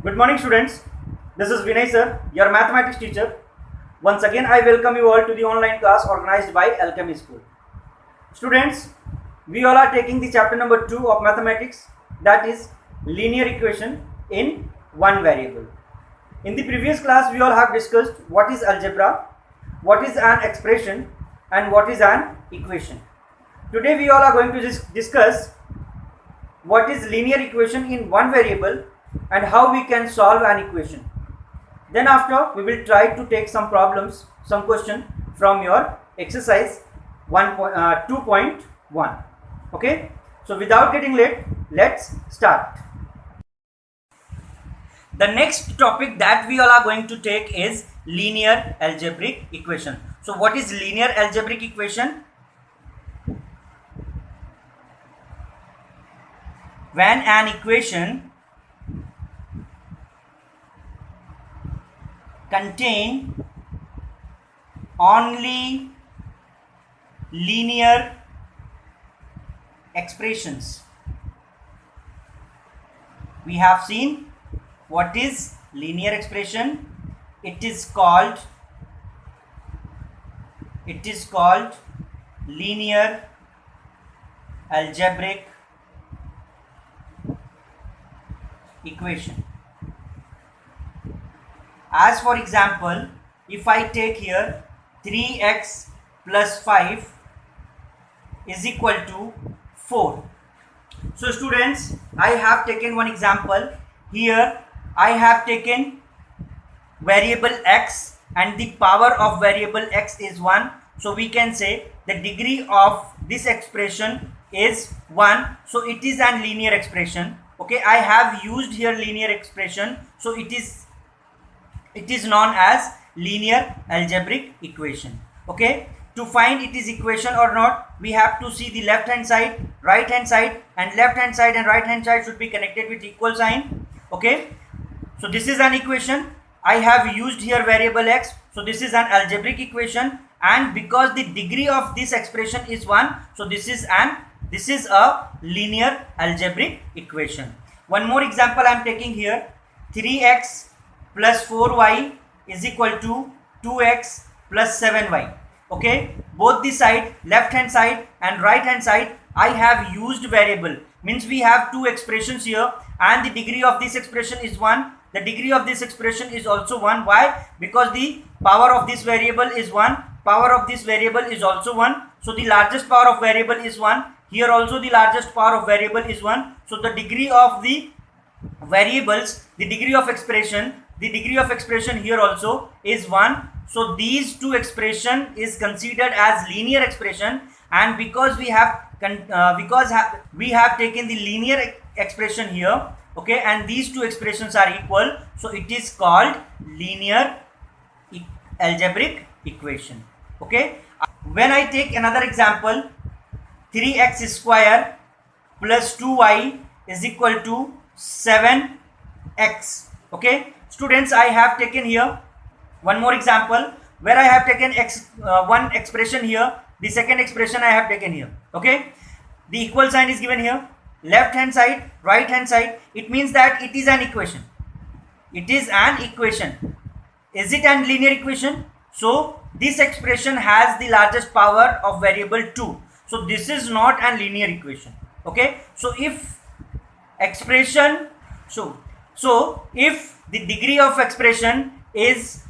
Good morning, students. This is Vinay sir, your mathematics teacher. Once again, I welcome you all to the online class organized by Alchemy School. Students, we all are taking the chapter number 2 of mathematics, that is linear equation in one variable. In the previous class, we all have discussed what is algebra, what is an expression, and what is an equation. Today, we all are going to discuss what is linear equation in one variable and how we can solve an equation. Then after, we will try to take some problems, some question from your exercise 2.1. Okay, so without getting late, let's start. The next topic that we all are going to take is linear algebraic equation. So what is linear algebraic equation? When an equation contain only linear expressions. We have seen what is linear expression. It is called linear algebraic equation. As for example, if I take here 3x plus 5 is equal to 4. So students, I have taken one example. Here I have taken variable x and the power of variable x is 1. So we can say the degree of this expression is 1. So it is an linear expression. Okay, I have used here linear expression. So it is known as linear algebraic equation. Okay, to find it is equation or not, we have to see the left hand side, right hand side, and left hand side and right hand side should be connected with equal sign. Okay, so this is an equation. I have used here variable x, so this is an algebraic equation, and because the degree of this expression is 1, so this is a linear algebraic equation. One more example I am taking here. 3x plus 4y is equal to 2x plus 7y. Okay, both the side, left hand side and right hand side, I have used variable. Means we have two expressions here and the degree of this expression is 1. The degree of this expression is also 1. Why? Because the power of this variable is 1. Power of this variable is also 1. So the largest power of variable is 1. Here also the largest power of variable is 1. So the degree of the variables, the degree of expression here also is 1. So these two expression is considered as linear expression, and because we have taken the linear expression here, okay, and these two expressions are equal, so it is called linear algebraic equation. Okay, when I take another example, 3x square plus 2y is equal to 7x. Okay, students, I have taken here one more example where I have taken one expression here, the second expression I have taken here. Okay, the equal sign is given here, left hand side, right hand side. It means that it is an equation. It is an equation. Is it an linear equation? So this expression has the largest power of variable 2. So this is not a linear equation. Okay, so if expression, so if the degree of expression is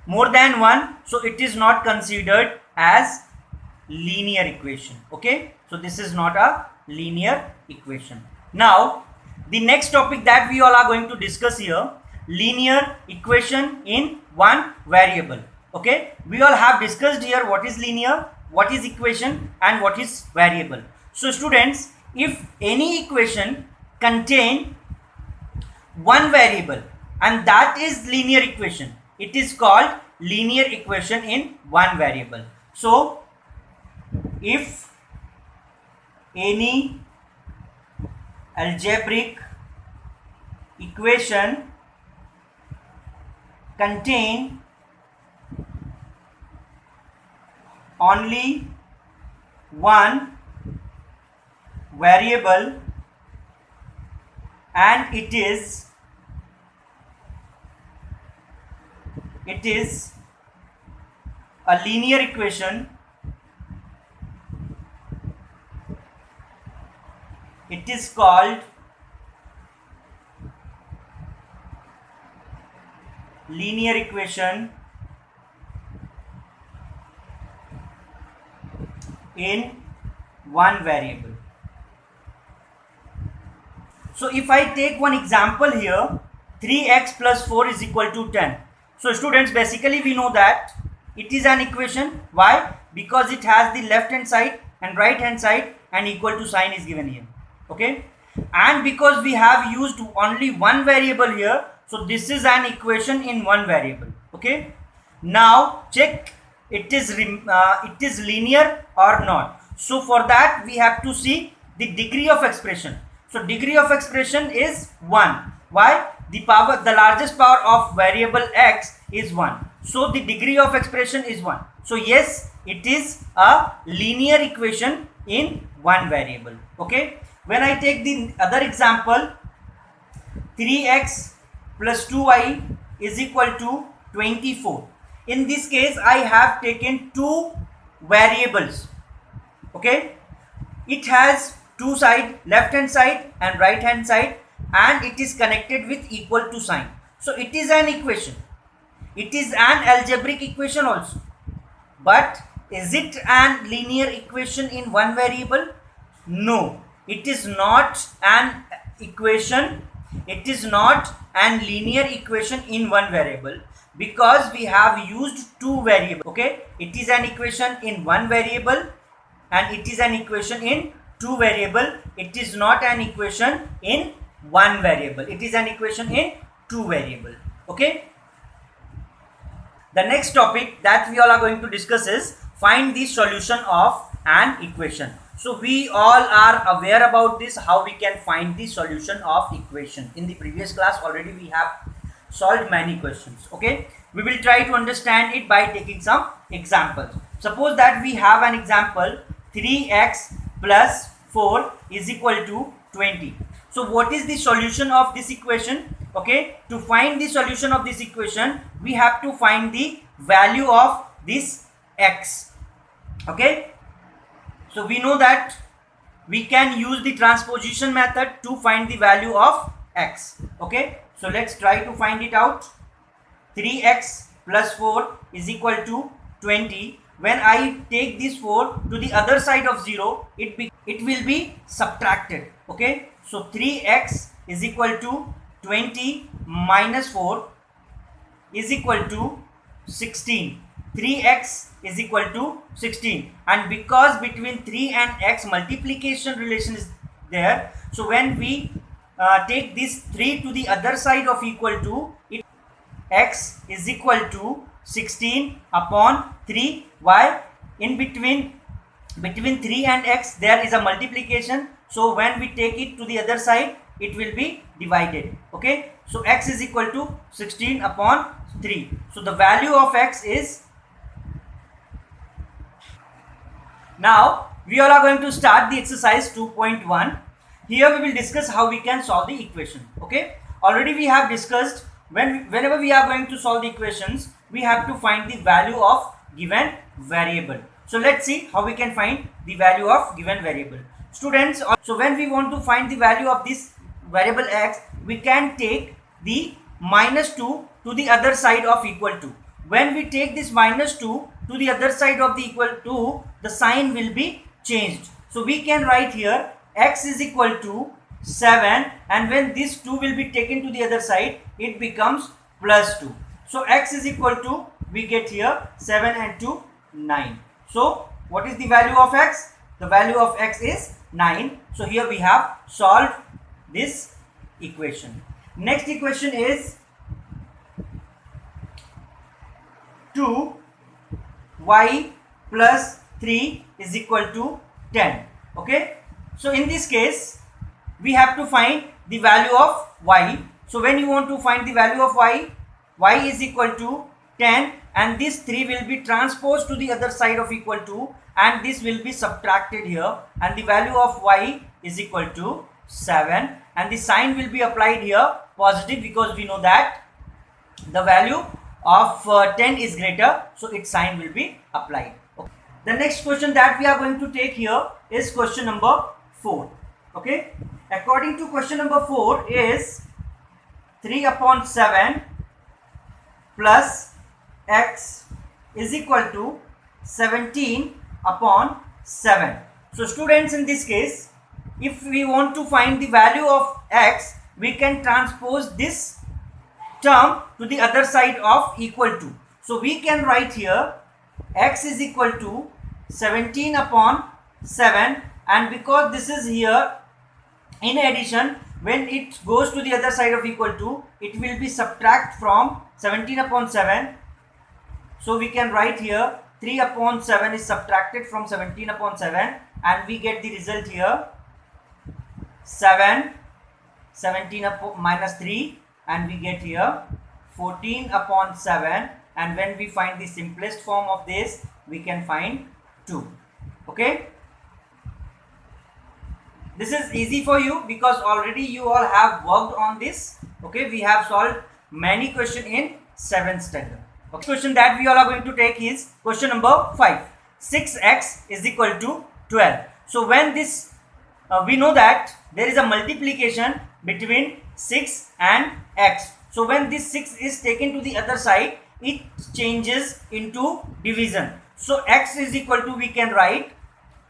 more than 1, so it is not considered as linear equation. Okay, so this is not a linear equation. Now the next topic that we all are going to discuss here, linear equation in one variable. Okay, we all have discussed here what is linear, what is equation, and what is variable. So students, if any equation contain one variable and that is linear equation, it is called linear equation in one variable. So if any algebraic equation contain only one variable and it is it is a linear equation. It is called linear equation in one variable. So if I take one example here, 3x plus 4 is equal to 10. So students, basically we know that it is an equation. Why? Because it has the left hand side and right hand side and equal to sign is given here. Okay, and because we have used only one variable here, so this is an equation in one variable. Okay, now check it is linear or not. So for that we have to see the degree of expression. So degree of expression is 1. Why? The largest power of variable x is 1. So the degree of expression is 1. So yes, it is a linear equation in one variable. Okay. When I take the other example, 3x plus 2y is equal to 24. In this case, I have taken two variables. Okay, it has two sides, left hand side and right hand side, and it is connected with equal to sign. So it is an equation. It is an algebraic equation also. But is it an linear equation in one variable? No. It is not an equation. It is not an linear equation in one variable because we have used two variables. Okay, it is an equation in one variable and it is an equation in two variable. It is not an equation in one variable. It is an equation in two variable. Okay. The next topic that we all are going to discuss is find the solution of an equation. So we all are aware about this, how we can find the solution of equation. In the previous class already we have solved many questions. Okay, we will try to understand it by taking some examples. Suppose that we have an example, 3x plus 4 is equal to 20. So what is the solution of this equation? Okay, to find the solution of this equation, we have to find the value of this x. Okay, so we know that we can use the transposition method to find the value of x. Okay, so let's try to find it out. 3x plus 4 is equal to 20. When I take this 4 to the other side of 0, it will be subtracted. Okay, so 3x is equal to 20 minus 4 is equal to 16. 3x is equal to 16, and because between 3 and x multiplication relation is there, so when we take this 3 to the other side of equal to, x is equal to 16 upon 3. Why? In between 3 and x there is a multiplication, so when we take it to the other side it will be divided. Okay, so x is equal to 16 upon 3. So the value of x is, now we all are going to start the exercise 2.1. Here we will discuss how we can solve the equation. Okay, already we have discussed whenever we are going to solve the equations, we have to find the value of given variable. So let's see how we can find the value of given variable. Students, so when we want to find the value of this variable x, we can take the minus 2 to the other side of equal to. When we take this minus 2 to the other side of the equal to, the sign will be changed. So we can write here x is equal to 7, and when this 2 will be taken to the other side, it becomes plus 2. So x is equal to, we get here 7 and 2, 9. So what is the value of x? The value of x is 9. So here we have solved this equation. Next equation is 2y plus 3 is equal to 10. Okay, so in this case we have to find the value of y. So when you want to find the value of y, y is equal to 10, and this 3 will be transposed to the other side of equal to, and this will be subtracted here, and the value of y is equal to 7, and the sign will be applied here positive, because we know that the value of 10 is greater, so its sign will be applied. Okay. The next question that we are going to take here is question number 4. Okay, according to question number 4 is 3 upon 7 plus x is equal to 17 upon 7. So students, in this case, if we want to find the value of x, we can transpose this term to the other side of equal to. So we can write here x is equal to 17 upon 7, and because this is here in addition, when it goes to the other side of equal to, it will be subtract from 17 upon 7. So we can write here 3 upon 7 is subtracted from 17 upon 7, and we get the result here 7, 17 upon minus 3, and we get here 14 upon 7, and when we find the simplest form of this, we can find 2. Okay, this is easy for you because already you all have worked on this. Okay, we have solved many questions in 7th standard. Okay. Question that we all are going to take is question number 5. 6x is equal to 12. So when this we know that there is a multiplication between 6 and x. So when this 6 is taken to the other side, it changes into division. So x is equal to, we can write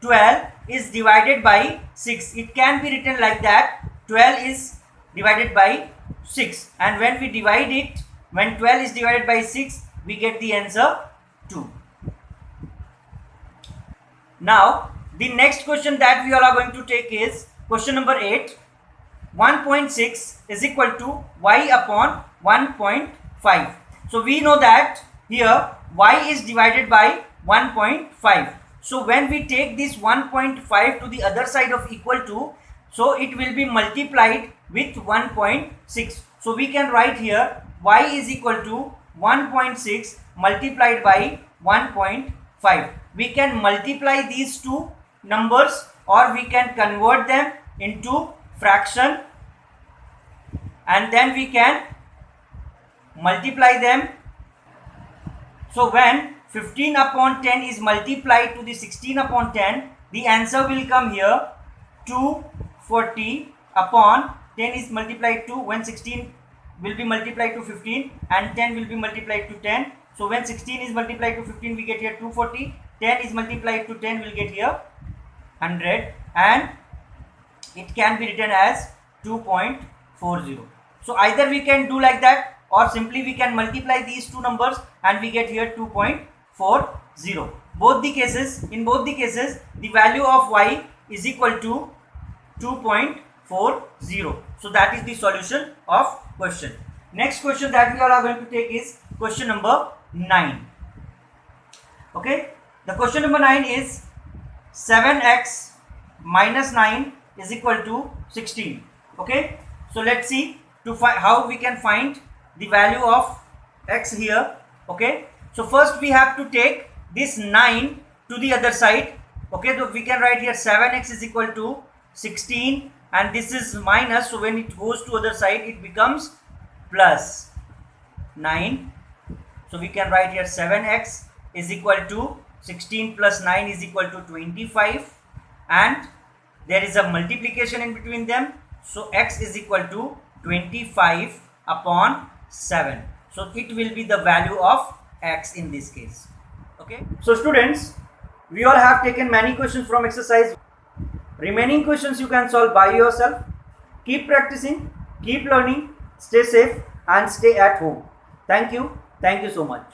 12 is divided by 6. It can be written like that, 12 is divided by 6, and when we divide it, when 12 is divided by 6, we get the answer 2. Now the next question that we all are going to take is question number 8. 1.6 is equal to y upon 1.5. So we know that here y is divided by 1.5. So when we take this 1.5 to the other side of equal to, so it will be multiplied with 1.6. So we can write here y is equal to 1.6 multiplied by 1.5. We can multiply these two numbers, or we can convert them into fraction, and then we can multiply them. So when 15 upon 10 is multiplied to the 16 upon 10, the answer will come here 240 upon 10 is multiplied to, when 16 will be multiplied to 15 and 10 will be multiplied to 10. So when 16 is multiplied to 15, we get here 240. 10 is multiplied to 10, will get here 100, and it can be written as 2.40. So either we can do like that, or simply we can multiply these two numbers and we get here 2.40. Both the cases, in both the cases, the value of y is equal to 2.40. So that is the solution of question. Next question that we all are going to take is question number 9. Okay, the question number 9 is 7x minus 9 is equal to 16. Okay, so let's see to find how we can find the value of x here. Okay, so first we have to take this 9 to the other side. Okay, so we can write here 7x is equal to 16, and this is minus, so when it goes to other side it becomes plus 9. So we can write here 7x is equal to 16 plus 9 is equal to 25, and there is a multiplication in between them, so x is equal to 25 upon 7. So it will be the value of x in this case. Okay, so students, we all have taken many questions from exercise. Remaining questions you can solve by yourself. Keep practicing, keep learning, stay safe and stay at home. Thank you so much.